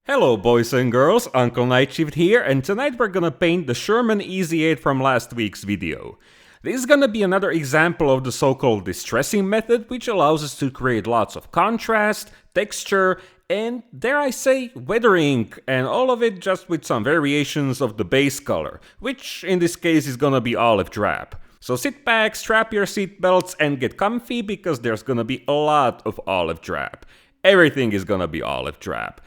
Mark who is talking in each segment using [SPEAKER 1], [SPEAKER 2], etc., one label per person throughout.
[SPEAKER 1] Hello boys and girls, Uncle Nightshift here, and tonight we're gonna paint the Sherman EZ8 from last week's video. This is gonna be another example of the so-called distressing method, which allows us to create lots of contrast, texture, and dare I say, weathering, and all of it just with some variations of the base color, which in this case is gonna be olive drab. So sit back, strap your seatbelts, and get comfy because there's gonna be a lot of olive drab. Everything is gonna be olive drab.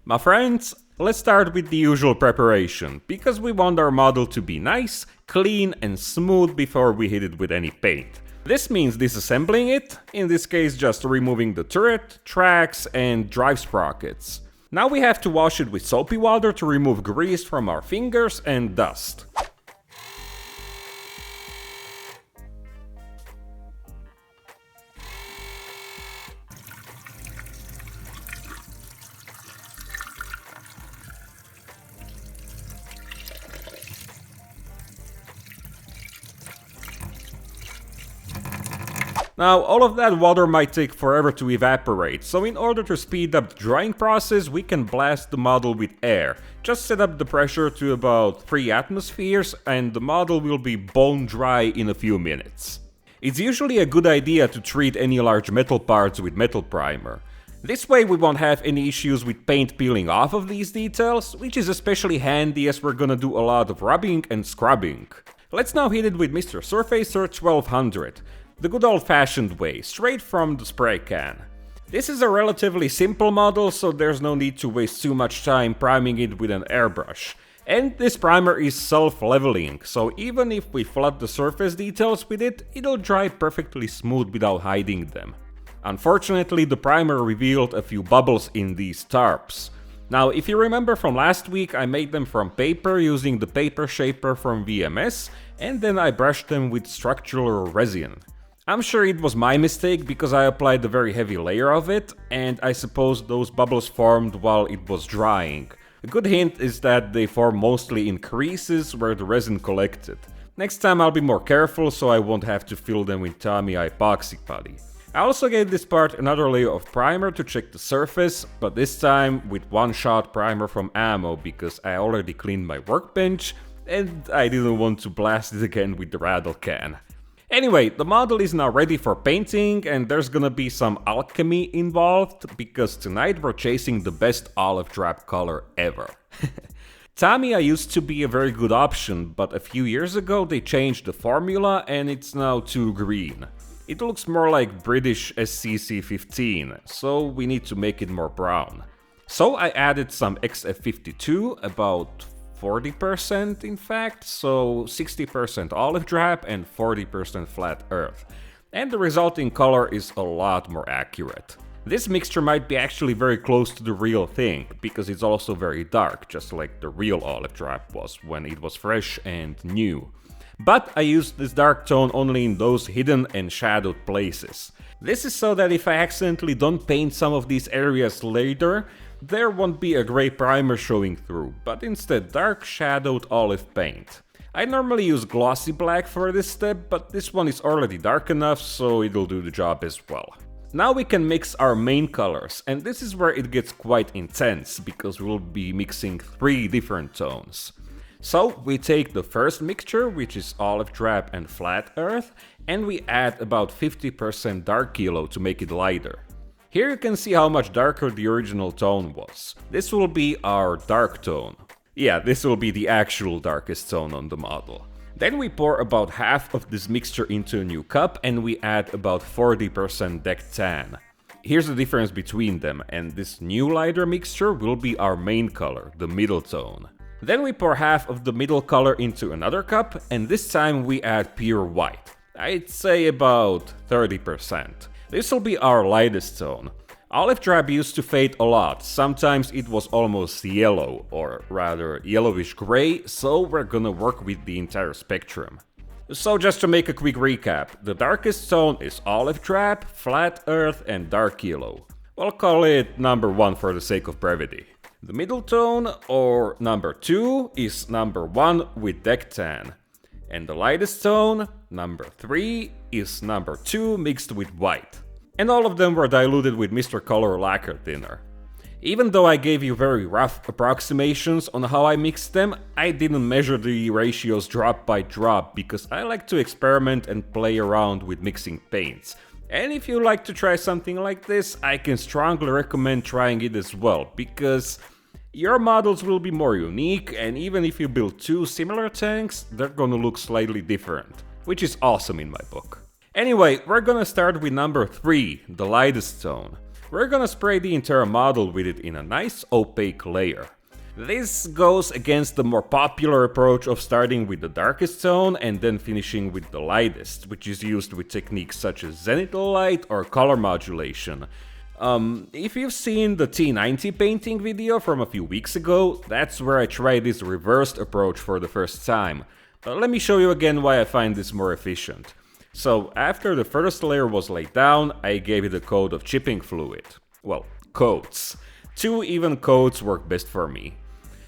[SPEAKER 1] My friends, let's start with the usual preparation, because we want our model to be nice, clean and smooth before we hit it with any paint. This means disassembling it, in this case just removing the turret, tracks and drive sprockets. Now we have to wash it with soapy water to remove grease from our fingers and dust. Now, all of that water might take forever to evaporate, so in order to speed up the drying process, we can blast the model with air. Just set up the pressure to about 3 atmospheres and the model will be bone dry in a few minutes. It's usually a good idea to treat any large metal parts with metal primer. This way we won't have any issues with paint peeling off of these details, which is especially handy as we're gonna do a lot of rubbing and scrubbing. Let's now hit it with Mr. Surfacer 1200. The good old-fashioned way, straight from the spray can. This is a relatively simple model, so there's no need to waste too much time priming it with an airbrush. And this primer is self-leveling, so even if we flood the surface details with it, it'll dry perfectly smooth without hiding them. Unfortunately, the primer revealed a few bubbles in these tarps. Now, if you remember from last week, I made them from paper using the paper shaper from VMS, and then I brushed them with structural resin. I'm sure it was my mistake because I applied a very heavy layer of it, and I suppose those bubbles formed while it was drying. A good hint is that they form mostly in creases where the resin collected. Next time I'll be more careful so I won't have to fill them with Tamiya epoxy putty. I also gave this part another layer of primer to check the surface, but this time with one-shot primer from Ammo because I already cleaned my workbench and I didn't want to blast it again with the rattle can. Anyway, the model is now ready for painting and there's gonna be some alchemy involved because tonight we're chasing the best olive drab color ever. Tamiya used to be a very good option, but a few years ago they changed the formula and it's now too green. It looks more like British SCC-15, so we need to make it more brown. So I added some XF52, about 40% in fact, so 60% olive drab and 40% flat earth. And the resulting color is a lot more accurate. This mixture might be actually very close to the real thing, because it's also very dark, just like the real olive drab was when it was fresh and new. But I used this dark tone only in those hidden and shadowed places. This is so that if I accidentally don't paint some of these areas later, there won't be a grey primer showing through, but instead dark shadowed olive paint. I normally use glossy black for this step, but this one is already dark enough, so it'll do the job as well. Now we can mix our main colors, and this is where it gets quite intense, because we'll be mixing 3 different tones. So we take the first mixture, which is olive drab and flat earth, and we add about 50% dark yellow to make it lighter. Here you can see how much darker the original tone was. This will be our dark tone. Yeah, this will be the actual darkest tone on the model. Then we pour about half of this mixture into a new cup and we add about 40% deck tan. Here's the difference between them, and this new lighter mixture will be our main color, the middle tone. Then we pour half of the middle color into another cup and this time we add pure white. I'd say about 30%. This will be our lightest tone. Olive drab used to fade a lot, sometimes it was almost yellow, or rather yellowish grey, so we're gonna work with the entire spectrum. So just to make a quick recap, the darkest tone is olive drab, flat earth and dark yellow. We'll call it number 1 for the sake of brevity. The middle tone, or number 2, is number 1 with deck tan. And the lightest tone, number 3, is number 2 mixed with white. And all of them were diluted with Mr. Color lacquer thinner. Even though I gave you very rough approximations on how I mixed them, I didn't measure the ratios drop by drop because I like to experiment and play around with mixing paints. And if you like to try something like this, I can strongly recommend trying it as well, because your models will be more unique, and even if you build 2 similar tanks, they're gonna look slightly different, which is awesome in my book. Anyway, we're gonna start with number 3, the lightest tone. We're gonna spray the entire model with it in a nice opaque layer. This goes against the more popular approach of starting with the darkest tone and then finishing with the lightest, which is used with techniques such as zenithal light or color modulation. If you've seen the T90 painting video from a few weeks ago, that's where I tried this reversed approach for the first time. But let me show you again why I find this more efficient. So, after the first layer was laid down, I gave it a coat of chipping fluid. Well, coats. 2 even coats work best for me.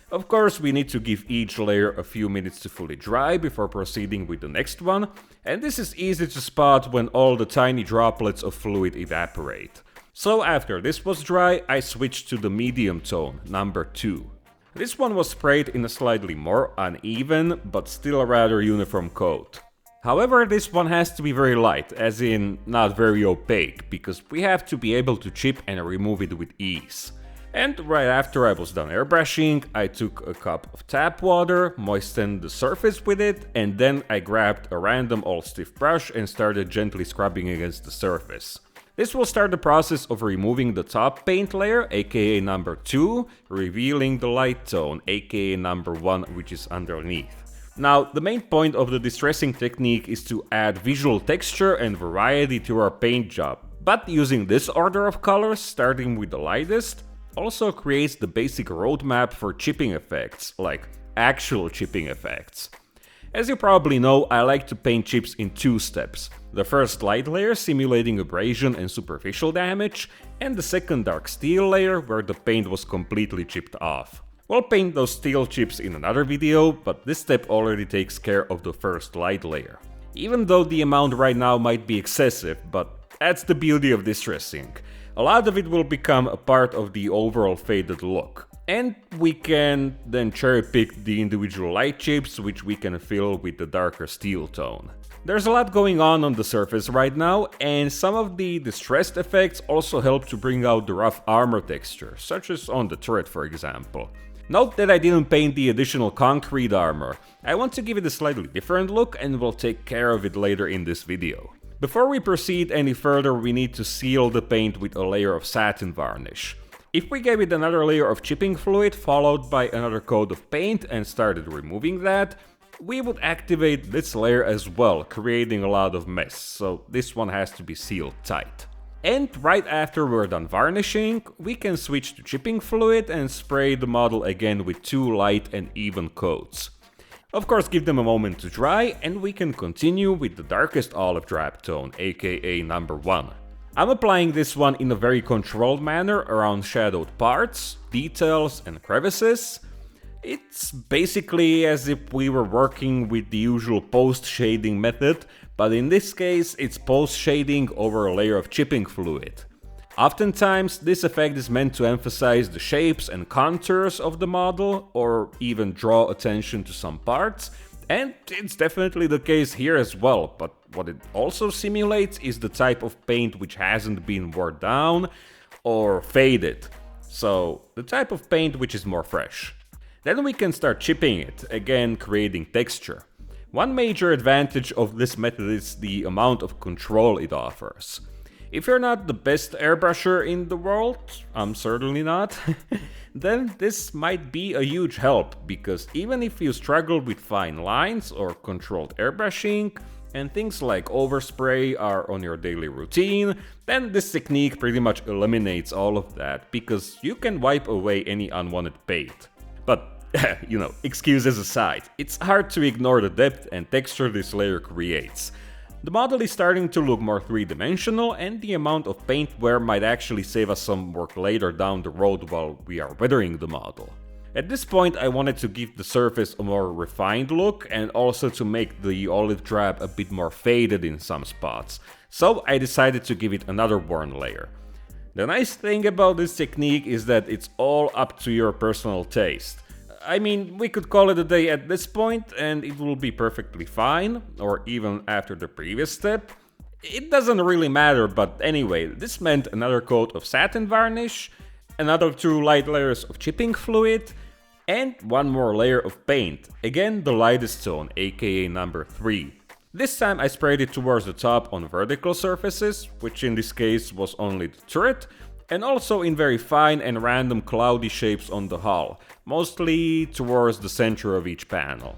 [SPEAKER 1] Of course, we need to give each layer a few minutes to fully dry before proceeding with the next one, and this is easy to spot when all the tiny droplets of fluid evaporate. So after this was dry, I switched to the medium tone, number 2. This one was sprayed in a slightly more uneven, but still a rather uniform coat. However, this one has to be very light, as in not very opaque, because we have to be able to chip and remove it with ease. And right after I was done airbrushing, I took a cup of tap water, moistened the surface with it, and then I grabbed a random all stiff brush and started gently scrubbing against the surface. This will start the process of removing the top paint layer, aka number 2, revealing the light tone, aka number 1, which is underneath. Now, the main point of the distressing technique is to add visual texture and variety to our paint job, but using this order of colors, starting with the lightest, also creates the basic roadmap for chipping effects, like actual chipping effects. As you probably know, I like to paint chips in 2 steps. The first light layer simulating abrasion and superficial damage, and the second dark steel layer where the paint was completely chipped off. We'll paint those steel chips in another video, but this step already takes care of the first light layer. Even though the amount right now might be excessive, but that's the beauty of distressing. A lot of it will become a part of the overall faded look. And we can then cherry pick the individual light chips, which we can fill with the darker steel tone. There's a lot going on the surface right now, and some of the distressed effects also help to bring out the rough armor texture, such as on the turret for example. Note that I didn't paint the additional concrete armor. I want to give it a slightly different look and we'll take care of it later in this video. Before we proceed any further, we need to seal the paint with a layer of satin varnish. If we gave it another layer of chipping fluid followed by another coat of paint and started removing that, we would activate this layer as well, creating a lot of mess, so this one has to be sealed tight. And right after we're done varnishing, we can switch to chipping fluid and spray the model again with 2 light and even coats. Of course, give them a moment to dry and we can continue with the darkest olive drab tone, aka number 1. I'm applying this one in a very controlled manner around shadowed parts, details and crevices. It's basically as if we were working with the usual post-shading method, but in this case it's post-shading over a layer of chipping fluid. Oftentimes, this effect is meant to emphasize the shapes and contours of the model, or even draw attention to some parts, and it's definitely the case here as well, but what it also simulates is the type of paint which hasn't been worn down or faded, so the type of paint which is more fresh. Then we can start chipping it, again creating texture. One major advantage of this method is the amount of control it offers. If you're not the best airbrusher in the world, I'm certainly not, then this might be a huge help, because even if you struggle with fine lines or controlled airbrushing, and things like overspray are on your daily routine, then this technique pretty much eliminates all of that, because you can wipe away any unwanted paint. But, excuses aside, it's hard to ignore the depth and texture this layer creates. The model is starting to look more three-dimensional, and the amount of paint wear might actually save us some work later down the road while we are weathering the model. At this point I wanted to give the surface a more refined look and also to make the olive drab a bit more faded in some spots, so I decided to give it another worn layer. The nice thing about this technique is that it's all up to your personal taste. I mean, we could call it a day at this point and it will be perfectly fine, or even after the previous step. It doesn't really matter, but anyway, this meant another coat of satin varnish, another 2 light layers of chipping fluid, and 1 more layer of paint, again the lightest tone, aka number 3. This time I sprayed it towards the top on vertical surfaces, which in this case was only the turret, and also in very fine and random cloudy shapes on the hull, mostly towards the center of each panel.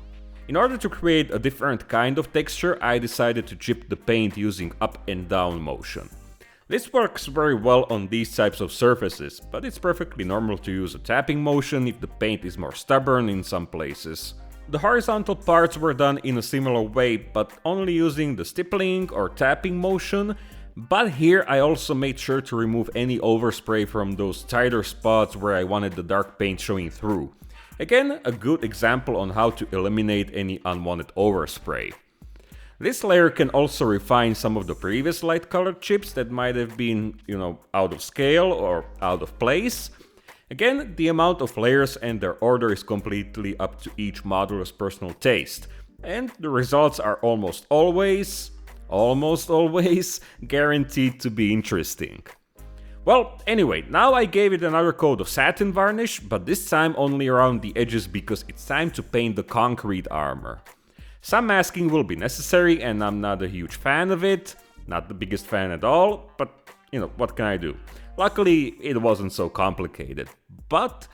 [SPEAKER 1] In order to create a different kind of texture, I decided to chip the paint using up and down motion. This works very well on these types of surfaces, but it's perfectly normal to use a tapping motion if the paint is more stubborn in some places. The horizontal parts were done in a similar way, but only using the stippling or tapping motion, but here I also made sure to remove any overspray from those tighter spots where I wanted the dark paint showing through. Again, a good example on how to eliminate any unwanted overspray. This layer can also refine some of the previous light colored chips that might have been, out of scale or out of place. Again, the amount of layers and their order is completely up to each modeler's personal taste, and the results are almost always guaranteed to be interesting. Well, anyway, now I gave it another coat of satin varnish, but this time only around the edges because it's time to paint the concrete armor. Some masking will be necessary and I'm not a huge fan of it, not the biggest fan at all, but what can I do? Luckily, it wasn't so complicated. But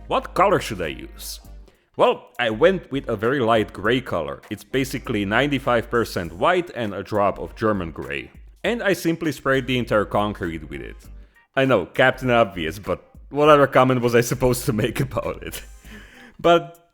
[SPEAKER 1] what color should I use? Well, I went with a very light gray color. It's basically 95% white and a drop of German gray. And I simply sprayed the entire concrete with it. I know, Captain Obvious, but what other comment was I supposed to make about it? But,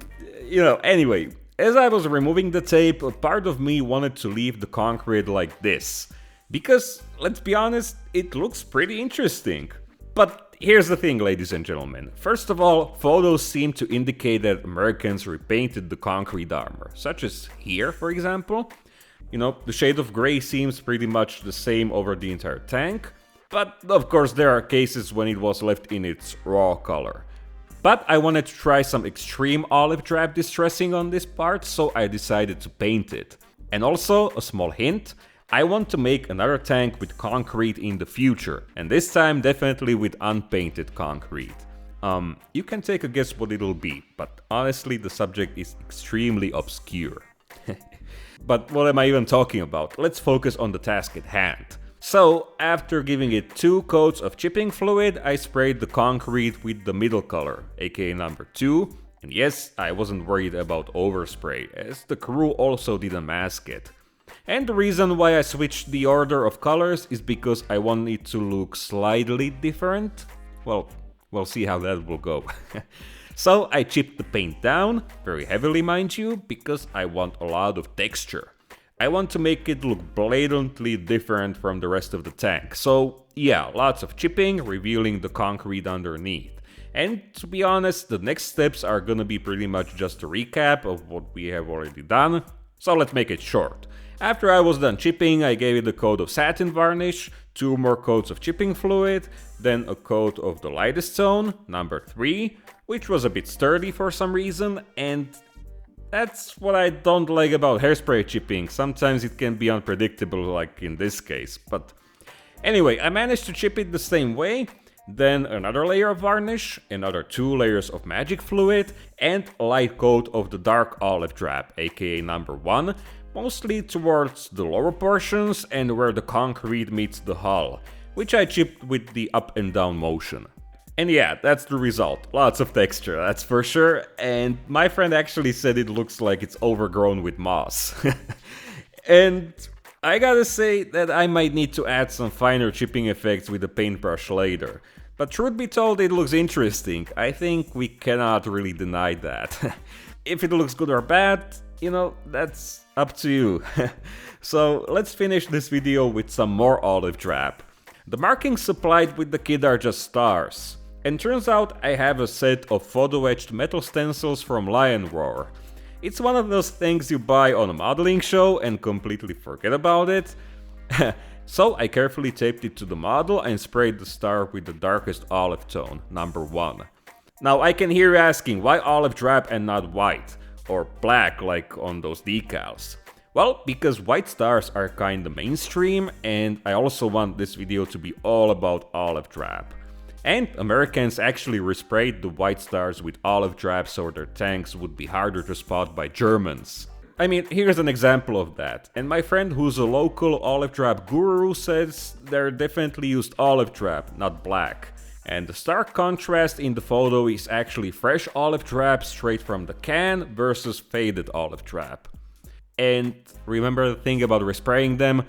[SPEAKER 1] anyway, as I was removing the tape, a part of me wanted to leave the concrete like this. Because, let's be honest, it looks pretty interesting. But here's the thing, ladies and gentlemen. First of all, photos seem to indicate that Americans repainted the concrete armor, such as here, for example. The shade of gray seems pretty much the same over the entire tank. But, of course, there are cases when it was left in its raw color. But I wanted to try some extreme olive drab distressing on this part, so I decided to paint it. And also, a small hint, I want to make another tank with concrete in the future, and this time definitely with unpainted concrete. You can take a guess what it'll be, but honestly the subject is extremely obscure. But what am I even talking about? Let's focus on the task at hand. So, after giving it 2 coats of chipping fluid, I sprayed the concrete with the middle color, aka number 2. And yes, I wasn't worried about overspray, as the crew also didn't mask it. And the reason why I switched the order of colors is because I want it to look slightly different. Well, we'll see how that will go. So I chipped the paint down, very heavily mind you, because I want a lot of texture. I want to make it look blatantly different from the rest of the tank. So yeah, lots of chipping, revealing the concrete underneath. And to be honest, the next steps are gonna be pretty much just a recap of what we have already done. So let's make it short. After I was done chipping, I gave it a coat of satin varnish, 2 more coats of chipping fluid, then a coat of the lightest tone, number 3, which was a bit sturdy for some reason, and that's what I don't like about hairspray chipping. Sometimes it can be unpredictable, like in this case. But anyway, I managed to chip it the same way. Then another layer of varnish, another 2 layers of magic fluid, and a light coat of the dark olive drab, aka number 1, mostly towards the lower portions and where the concrete meets the hull, which I chipped with the up and down motion. And yeah, that's the result. Lots of texture, that's for sure, and my friend actually said it looks like it's overgrown with moss. And I gotta say that I might need to add some finer chipping effects with the paintbrush later. But truth be told, it looks interesting. I think we cannot really deny that. If it looks good or bad, that's up to you. So let's finish this video with some more olive drab. The markings supplied with the kit are just stars. And turns out I have a set of photo-etched metal stencils from Lion Roar. It's one of those things you buy on a modeling show and completely forget about it. So I carefully taped it to the model and sprayed the star with the darkest olive tone, number 1. Now I can hear you asking, why olive drab and not white? Or black like on those decals? Well, because white stars are kinda mainstream, and I also want this video to be all about olive drab. And Americans actually resprayed the white stars with olive drab so their tanks would be harder to spot by Germans. I mean, here's an example of that, and my friend who's a local olive drab guru says they definitely used olive drab, not black. And the stark contrast in the photo is actually fresh olive drab straight from the can versus faded olive drab. And remember the thing about respraying them?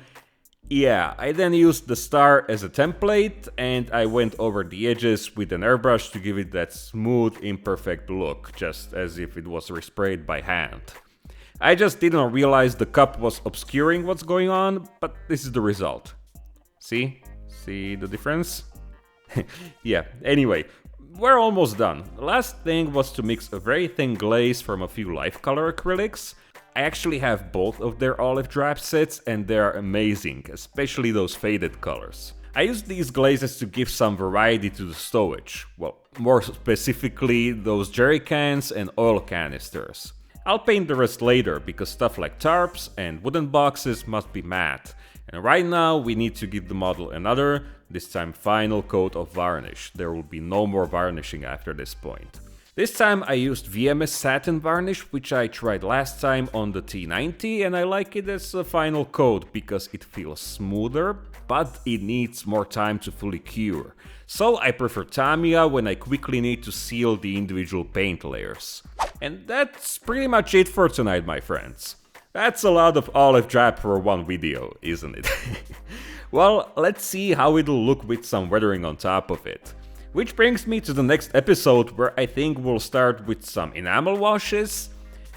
[SPEAKER 1] Yeah, I then used the star as a template and I went over the edges with an airbrush to give it that smooth, imperfect look, just as if it was resprayed by hand. I just didn't realize the cup was obscuring what's going on, but this is the result. See? See the difference? Yeah, anyway, we're almost done. The last thing was to mix a very thin glaze from a few life color acrylics. I actually have both of their olive drab sets and they are amazing, especially those faded colors. I used these glazes to give some variety to the stowage, well, more specifically those jerry cans and oil canisters. I'll paint the rest later because stuff like tarps and wooden boxes must be matte. And right now we need to give the model another, this time final coat of varnish. There will be no more varnishing after this point. This time I used VMS satin varnish, which I tried last time on the T90, and I like it as a final coat because it feels smoother, but it needs more time to fully cure. So I prefer Tamiya when I quickly need to seal the individual paint layers. And that's pretty much it for tonight, my friends. That's a lot of olive drab for one video, isn't it? Well, let's see how it'll look with some weathering on top of it. Which brings me to the next episode, where I think we'll start with some enamel washes,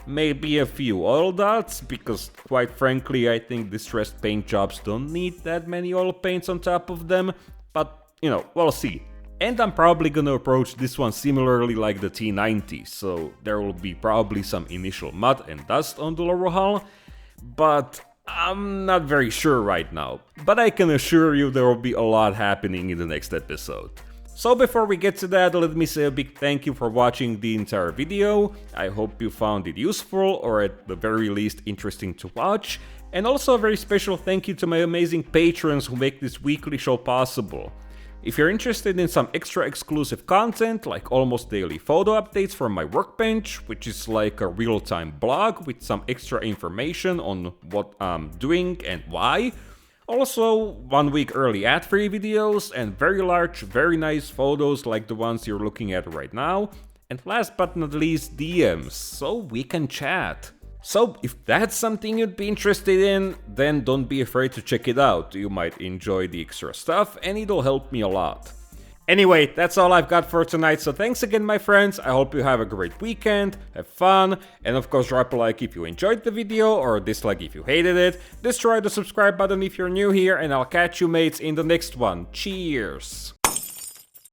[SPEAKER 1] maybe a few oil dots, because quite frankly I think distressed paint jobs don't need that many oil paints on top of them, but you know, we'll see. And I'm probably gonna approach this one similarly like the T90, so there will be probably some initial mud and dust on the lower hull, but I'm not very sure right now. But I can assure you there will be a lot happening in the next episode. So before we get to that, let me say a big thank you for watching the entire video. I hope you found it useful, or at the very least interesting to watch. And also a very special thank you to my amazing patrons who make this weekly show possible. If you're interested in some extra exclusive content, like almost daily photo updates from my workbench, which is like a real-time blog with some extra information on what I'm doing and why. Also, 1 week early ad-free videos and very large, very nice photos like the ones you're looking at right now. And last but not least, DMs, so we can chat. So if that's something you'd be interested in, then don't be afraid to check it out. You might enjoy the extra stuff and it'll help me a lot. Anyway, that's all I've got for tonight, so thanks again my friends, I hope you have a great weekend, have fun, and of course drop a like if you enjoyed the video, or a dislike if you hated it, destroy the subscribe button if you're new here, and I'll catch you mates in the next one. Cheers!